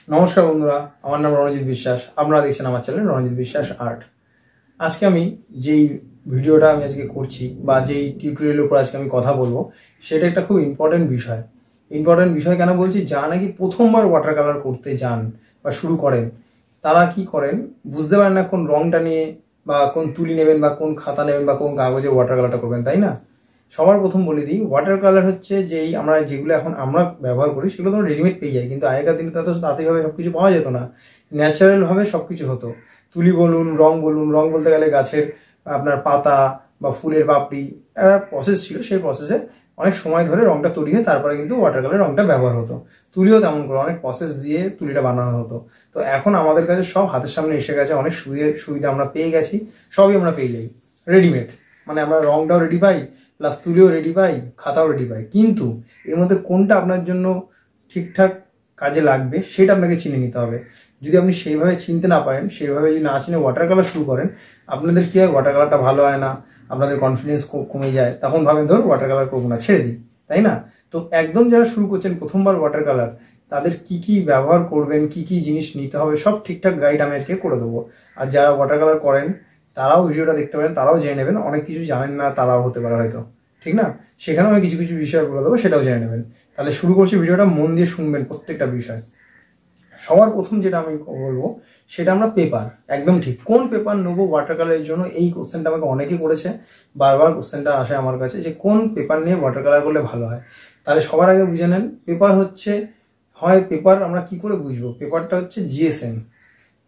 নমস্কার বন্ধুরা, আমার নাম রণজিৎ বিশ্বাস। আপনারা দেখছেন আমার চ্যানেল রণজিৎ বিশ্বাস আর্ট। আজকে আমি যেই ভিডিওটা আমি আজকে করছি বা যেই টিউটোরিয়ালের উপর আজকে আমি কথা বলবো, সেটা একটা খুব ইম্পর্টেন্ট বিষয়। ইম্পর্টেন্ট বিষয় কেন বলছি, যারা নাকি প্রথমবার ওয়াটার কালার করতে যান বা শুরু করেন, তারা কি করেন বুঝতে পারেন না কোন রংটা নিয়ে বা কোন তুলি নেবেন বা কোন খাতা নেবেন বা কোন কাগজে ওয়াটার কালারটা করবেন, তাই না? সবার প্রথম বলে দিই, ওয়াটার কালার হচ্ছে যেই যেগুলো এখন আমরা ব্যবহার করি সেগুলো তো রেডিমেড পেয়ে যাই, কিন্তু আগেকার দিনে তো তাড়াতাড়িভাবে সবকিছু পাওয়া যেত না। ন্যাচারাল ভাবে সবকিছু হতো। তুলি বলুন, রং বলতে গেলে গাছের আপনার পাতা বা ফুলের পাপড়ি, একটা প্রসেস ছিল। সেই প্রসেসে অনেক সময় ধরে রংটা তৈরি হয়ে তারপরে কিন্তু ওয়াটার কালার রংটা ব্যবহার হতো। তুলিও তেমন করে অনেক প্রসেস দিয়ে তুলিটা বানানো হতো। তো এখন আমাদের কাছে সব হাতের সামনে এসে গেছে, অনেক সুবিধা আমরা পেয়ে গেছি, সবই আমরা পেয়ে যাই রেডিমেড। মানে আমরা রংটাও রেডি পাই, প্লাস তুলিও রেডি পাই, খাতাও রেডি পাই। কিন্তু এর মধ্যে কোনটা আপনার জন্য ঠিকঠাক কাজে লাগবে সেটা আপনাকে চিনে নিতে হবে। যদি আপনি সেইভাবে চিনতে না পারেন, সেইভাবে যদি না চিনে ওয়াটার কালার শুরু করেন, আপনাদের কি হয়, ওয়াটার কালারটা ভালো হয় না, আপনাদের কনফিডেন্স কমে যায়, তখন ভাবেন ধর ওয়াটার কালার করবো না, ছেড়ে দিই, তাই না? তো একদম যারা শুরু করছেন প্রথমবার ওয়াটার কালার, তাদের কি কি ব্যবহার করবেন, কি কি জিনিস নিতে হবে, সব ঠিকঠাক গাইড আমি আজকে করে দেবো। আর যারা ওয়াটার কালার করেন তারাও ভিডিওটা দেখতে পারেন, তারাও জেনে নেবেন। অনেক কিছু জানেন না তারাও হতে পারে হয়তো, ঠিক না? সেখানেও আমি কিছু কিছু বিষয় বলে দেবো, সেটাও জেনে নেবেন। তাহলে শুরু করছি, ভিডিওটা মন দিয়ে শুনবেন প্রত্যেকটা বিষয়। সবার প্রথম যেটা আমি বলবো সেটা আমরা পেপার। একদম ঠিক, কোন পেপার নেবো ওয়াটার কালারের জন্য, এই কোশ্চেনটা আমাকে অনেকে করেছে, বারবার কোশ্চেনটা আসে আমার কাছে যে কোন পেপার নিয়ে ওয়াটার কালার করলে ভালো হয়। তাহলে সবার আগে বুঝে নেন, পেপার হচ্ছে, হয় পেপার আমরা কি করে বুঝবো, পেপারটা হচ্ছে জিএসএম।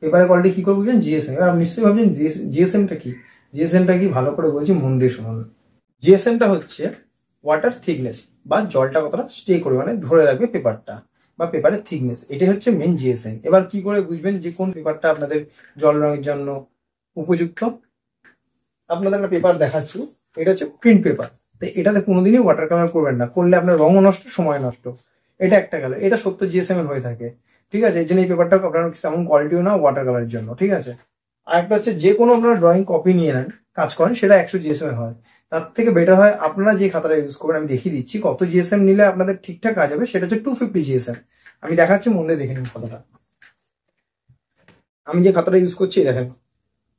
পেপারের কোয়ালিটি কি করে বুঝবেন? জিএসএম। এবার আপনি নিশ্চয়ই ভাবছেন জিএসএমটা কি। জিএসএমটা কি, ভালো করে বলছি, মন দিয়ে শুনুন। জিএসএমটা হচ্ছে ওয়াটার থিকনেস, বা জলটা কতটা স্টে করে মানে ধরে রাখবে পেপারটা, বা পেপারের থিকনেস, এটাই হচ্ছে মেন জিএসএম। এবার কি করে বুঝবেন যে কোন পেপারটা আপনাদের জল রঙের জন্য উপযুক্ত? আপনাদের একটা পেপার দেখাচ্ছি, এটা হচ্ছে প্রিন্ট পেপার। তো এটাতে কোনোদিনই ওয়াটার কালার করবেন না, করলে আপনার রঙও নষ্ট, সময় নষ্ট। এটা একটা গেল, এটা 70 জিএসএম এর হয়ে থাকে, ঠিক আছে? এর জন্য এই পেপারটা আপনার তেমন কোয়ালিটিও না ওয়াটার কালারের জন্য, ঠিক আছে? আর একটা হচ্ছে, যে কোনো আপনারা ড্রয়িং কপি নিয়ে নেন, কাজ করেন, সেটা 100 জিএসএম এর হয়। তার থেকে বেটার হয় আপনারা যে খাতাটা ইউজ করবেন, আমি দেখিয়ে দিচ্ছি কত জিএসএম নিলে আপনাদের ঠিকঠাক কাজ হবে। সেটা হচ্ছে 250 জিএসএম। আমি দেখাচ্ছি, মন দিয়ে দেখে নিন কথাটা। আমি যে খাতাটা ইউজ করছি দেখেন,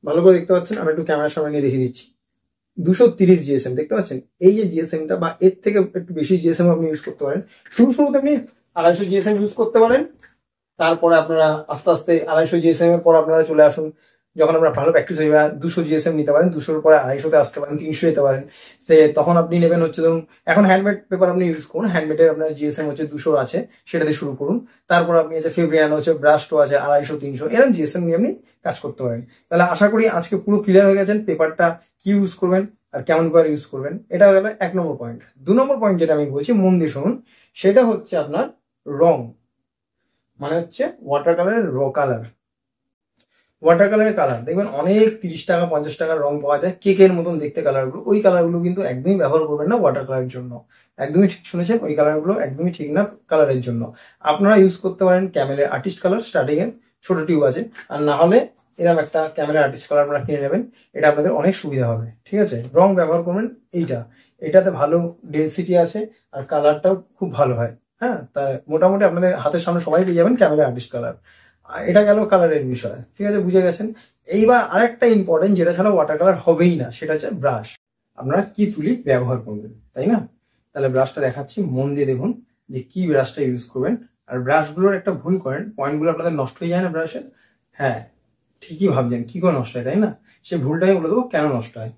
ভালো করে দেখতে পাচ্ছেন, আমি একটু ক্যামেরার সামনে নিয়ে দেখিয়ে দিচ্ছি। 230 জিএসএম দেখতে পাচ্ছেন? এই যে জিএসএমটা বা এর থেকে একটু বেশি জিএসএম আপনি ইউজ করতে পারেন। শুরুতে আপনি 250 জিএসএম ইউজ করতে পারেন, তারপরে আপনারা আস্তে আস্তে 250 জিএসএম এর পর আপনারা চলে আসুন, যখন আপনার ভালো প্র্যাকটিস হয়ে যাবে 200 জিএসএম নিতে পারেন, 200-র পরে 250-তে আসতে পারেন, 300 যেতে পারেন। সে তখন আপনি নেবেন হচ্ছে, ধরুন এখন হ্যান্ডমেড পেপার আপনি ইউজ করুন, হ্যান্ডমেডের আপনার জিএসএম হচ্ছে 200 আছে, সেটা দিয়ে শুরু করুন। তারপর আপনি আছে ফেব্রিয়ানো হচ্ছে, ব্রাশটো আছে 250, 300, এরকম জিএসএম নিয়ে আপনি কাজ করতে পারেন। তাহলে আশা করি আজকে পুরো ক্লিয়ার হয়ে গেছেন পেপারটা কি ইউজ করবেন আর কেমন করে ইউজ করবেন। এটা গেল 1 নম্বর পয়েন্ট। 2 নম্বর পয়েন্ট যেটা আমি বলছি, মন দিয়ে শুনুন, সেটা হচ্ছে আপনার রং, মানে হচ্ছে ওয়াটার কালারের কালার। ওয়াটার কালারের কালার দেখবেন অনেক 30 টাকা 50 টাকার রং পাওয়া যায়, কেকের মতন দেখতে কালারগুলো। ওই কালারগুলো কিন্তু একদমই ব্যবহার করবেন না ওয়াটার কালারের জন্য। একদমই ঠিক শুনেছেন, ওই কালারগুলো একদমই ঠিক না কালারের জন্য। আপনারা ইউজ করতে পারেন ক্যামেলের আর্টিস্ট কালার, স্টার্টিং এর ছোট টিউব আছে, আর না হলে এরকম একটা ক্যামেলের আর্টিস্ট কালার আপনারা কিনে নেবেন, এটা আপনাদের অনেক সুবিধা হবে, ঠিক আছে? রং ব্যবহার করবেন এটাতে ভালো ডেন্সিটি আছে আর কালারটাও খুব ভালো হয়। হ্যাঁ, তা মোটামুটি আপনাদের হাতের সামনে সবাই পেয়ে যাবেন ক্যামেলের আর্টিস্ট কালার। এটা গেল কালারের বিষয়, ঠিক আছে? বুঝে গেছেন। এইবার আরেকটা ইম্পর্টেন্ট, যেটা ছাড়া ওয়াটার কালার হবেই না, সেটা হচ্ছে ব্রাশ। আপনারা কি তুলি ব্যবহার করবেন, তাই না? তাহলে ব্রাশটা দেখাচ্ছি, মন দিয়ে দেখুন যে কি ব্রাশটা ইউজ করবেন। আর ব্রাশগুলোর একটা ভুল করেন, পয়েন্টগুলো আপনাদের নষ্ট হয়ে যায় না ব্রাশের? হ্যাঁ, ঠিকই ভাবছেন কি করে নষ্ট হয়, তাই না? সে ভুলটাই বলে দেবো কেন নষ্ট হয়।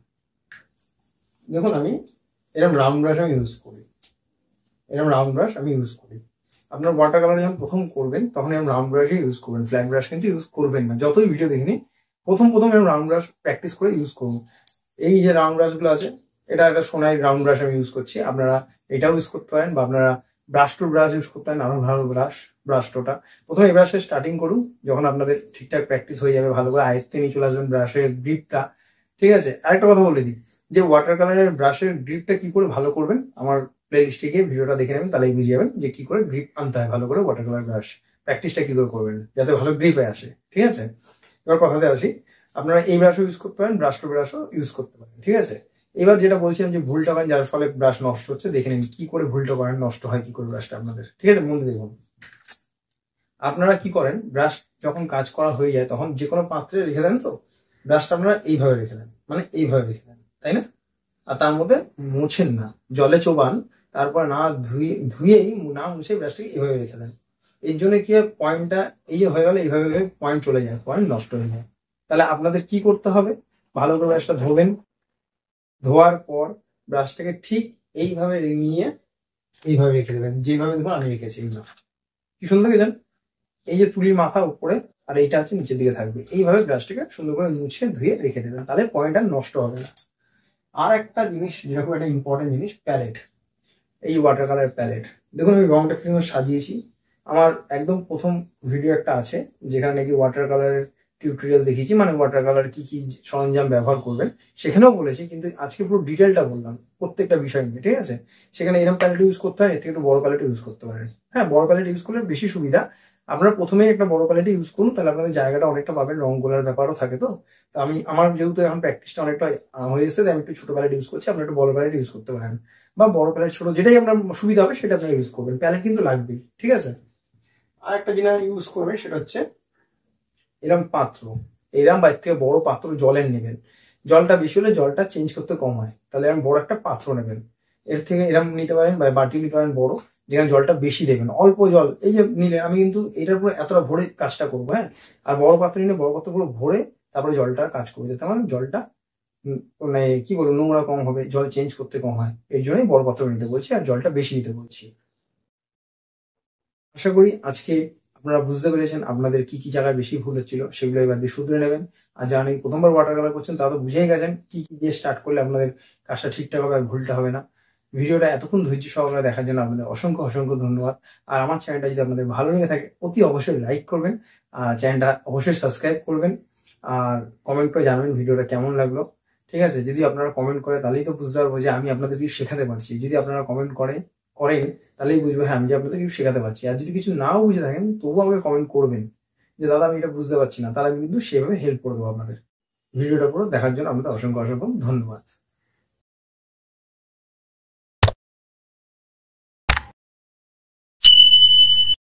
দেখুন, আমি এরকম রাউন্ড ব্রাশ আমি ইউজ করি, আপনার ওয়াটার কালার যখন প্রথম করবেন তখন এরকম রাউন্ড ব্রাশই ইউজ করবেন, ফ্ল্যাট ব্রাশ কিন্তু ইউজ করবেন না। যতই ভিডিও দেখিনি, প্রথম এরকম রাউন্ড ব্রাশ প্র্যাকটিস করে ইউজ করুন। এই যে রাউন্ড ব্রাশ গুলো আছে, এটা একটা সোনাই রাউন্ড ব্রাশ আমি ইউজ করছি, আপনারা এটাও ইউজ করতে পারেন, বা আপনারা ব্রাশ টু ব্রাশ ইউজ করতে পারেন, আরো ভালো ব্রাশটোটা। প্রথমে এই ব্রাশে স্টার্টিং করুন, যখন আপনাদের ঠিকঠাক প্র্যাকটিস হয়ে যাবে, ভালো করে আয়ত্তে নিয়ে চলে আসবেন ব্রাশের গ্রিপটা, ঠিক আছে? আরেকটা কথা বলে দিই, যে ওয়াটার কালারের ব্রাশের গ্রিপটা কি করে ভালো করবেন, আমার প্লেলিস্টে গিয়ে ভিডিওটা দেখে নেবেন, তাহলেই বুঝে যাবেন যে কি করে গ্রিপ আনতে হয় ভালো করে ওয়াটার কালার ব্রাশ। প্র্যাকটিসটা কি করে করবেন যাতে ভালো গ্রিপে আসে, ঠিক আছে? এবার কথাতে আসি, আপনারা এই ব্রাশও ইউজ করতে পারেন, ব্রাশ টু ব্রাশও ইউজ করতে পারেন, ঠিক আছে? এবার যেটা বলছিলাম যে ভুলটা করেন, যার ফলে ব্রাশ নষ্ট হচ্ছে, দেখে নিন কি করে ভুলটা করেন, নষ্ট হয় কি করে ব্রাশটা আপনাদের, ঠিক আছে? মনে দেখুন, আপনারা কি করেন, ব্রাশ যখন কাজ করা হয়ে যায় তখন যে কোনো পাত্রে রেখে দেন, তো ব্রাশটা আপনারা এইভাবে রেখে দেন, মানে এইভাবে রেখে দেন, তাই না? আর তার মধ্যে মোছেন না, জলে চোবান, তারপর না ধুয়েই না মুছে ব্রাশটাকে এইভাবে রেখে দেন। এর জন্য কি হয়, পয়েন্টটা এই যে হয়ে গেলে এইভাবে পয়েন্ট চলে যায়, পয়েন্ট নষ্ট হয়ে যায়। তাহলে আপনাদের কি করতে হবে, ভালো করে ব্রাশটা ধোবেন, ধোয়ার পর ব্রাশটাকে ঠিক এইভাবে নিয়ে এইভাবে রেখে দেবেন, যেভাবে দেখুন আমি রেখেছি। এইভাবে কি সুন্দর দেখেছেন, এই যে তুলির মাথা উপরে আর এইটা হচ্ছে নিচের দিকে থাকবে, এইভাবে ব্রাশটাকে সুন্দর করে মুছে ধুয়ে রেখে দেবেন, তাহলে পয়েন্টটা নষ্ট হবে না। আর একটা জিনিস, যেরকম একটা ইম্পর্টেন্ট জিনিস, প্যালেট। এই ওয়াটার কালার প্যালেট, দেখুন আমি রংটা কিন্তু সাজিয়েছি। আমার একদম প্রথম ভিডিও একটা আছে যেখানে নাকি ওয়াটার কালারের টিউটোরিয়াল দেখিয়েছি, মানে ওয়াটার কালার কি কি সরঞ্জাম ব্যবহার করবেন সেখানেও বলেছি, কিন্তু আজকে পুরো ডিটেলটা বললাম প্রত্যেকটা বিষয় নিয়ে, ঠিক আছে? সেখানে এরকম প্যালেট ইউজ করতে হয়, এর থেকে একটু বড় প্যালেট ইউজ করতে পারেন। হ্যাঁ, বড় প্যালেট ইউজ করলে বেশি সুবিধা। আপনারা প্রথমেই একটা বড় প্যালেট ইউজ করুন, তাহলে আপনাদের জায়গাটা অনেকটা পাবেন, রং গোলার ব্যাপারও থাকে। তো আমার যেহেতু এখন প্র্যাকটিসটা অনেকটা হয়ে এসেছে, আমি একটু ছোট প্যালেট ইউজ করছি, আপনারা একটু বড় প্যালেট ইউজ করতে পারেন, বা বড় প্যালেট ছোট, যেটাই আপনার সুবিধা হবে সেটা আপনারা ইউজ করবেন। প্যালেট কিন্তু লাগবেই, ঠিক আছে? আর একটা জিনিস ইউজ করবেন, সেটা হচ্ছে এরম পাত্র, এরম বাইর থেকে বড় পাত্র জলের নেবেন। জলটা বেশি হলে জলটা চেঞ্জ করতে কম হয়, তাহলে এরম বড় একটা পাত্র নেবেন। এর থেকে এরম নিতে পারেন, বা বাটি নিতে পারেন বড়, যেখানে জলটা বেশি দেবেন। অল্প জল এই যে নিলেন, আমি কিন্তু এটার উপরে এতটা ভরে কাজটা করবো, হ্যাঁ। আর বড় পাত্র নিলে বড় পাত্রগুলো ভরে তারপরে জলটা কাজ করবে, যাতে আমার জলটা মানে কি বলবো, নোংরা কম হবে, জল চেঞ্জ করতে কম হয়। এর জন্যই বড় পাত্র নিতে বলছি, আর জলটা বেশি নিতে বলছি। আশা করি আজকে আপনারা বুঝতে পেরেছেন আপনাদের কি কি জায়গায় বেশি ভুল হচ্ছিল, সেগুলো এবার দিয়ে শুধরে নেবেন। আর যারা নাকি প্রথমবার ওয়াটার কালার করছেন, তারা তো বুঝেই গেছেন কি কি দিয়ে স্টার্ট করলে আপনাদের কাজটা ঠিকঠাক হবে আর ভুলটা হবে না। ভিডিওটা এতক্ষণ ধৈর্য সহকারে দেখার জন্য আপনাদের অসংখ্য অসংখ্য ধন্যবাদ। আর আমার চ্যানেলটা যদি আপনাদের ভালো লেগে থাকে, অতি অবশ্যই লাইক করবেন, আর চ্যানেলটা অবশ্যই সাবস্ক্রাইব করবেন, আর কমেন্ট করে জানাবেন ভিডিওটা কেমন লাগলো। ঠিক আছে? যদি আপনারা কমেন্ট করে, তাহলেই তো বুঝতে পারবো যে আমি আপনাদের কিছু শেখাতে পারছি। যদি আপনারা কমেন্ট করেন, তাহলেই বুঝবে হ্যাঁ আমি যে আপনাদের কিছু শেখাতে পারছি। আর যদি কিছু নাও বুঝে থাকেন, তবুও আমাকে কমেন্ট করবেন যে দাদা আমি এটা বুঝতে পারছি না, তাহলে আমি কিন্তু সেভাবে হেল্প করে দেবো আপনাদের। ভিডিওটা পুরো দেখার জন্য আপনাদের অসংখ্য অসংখ্য ধন্যবাদ।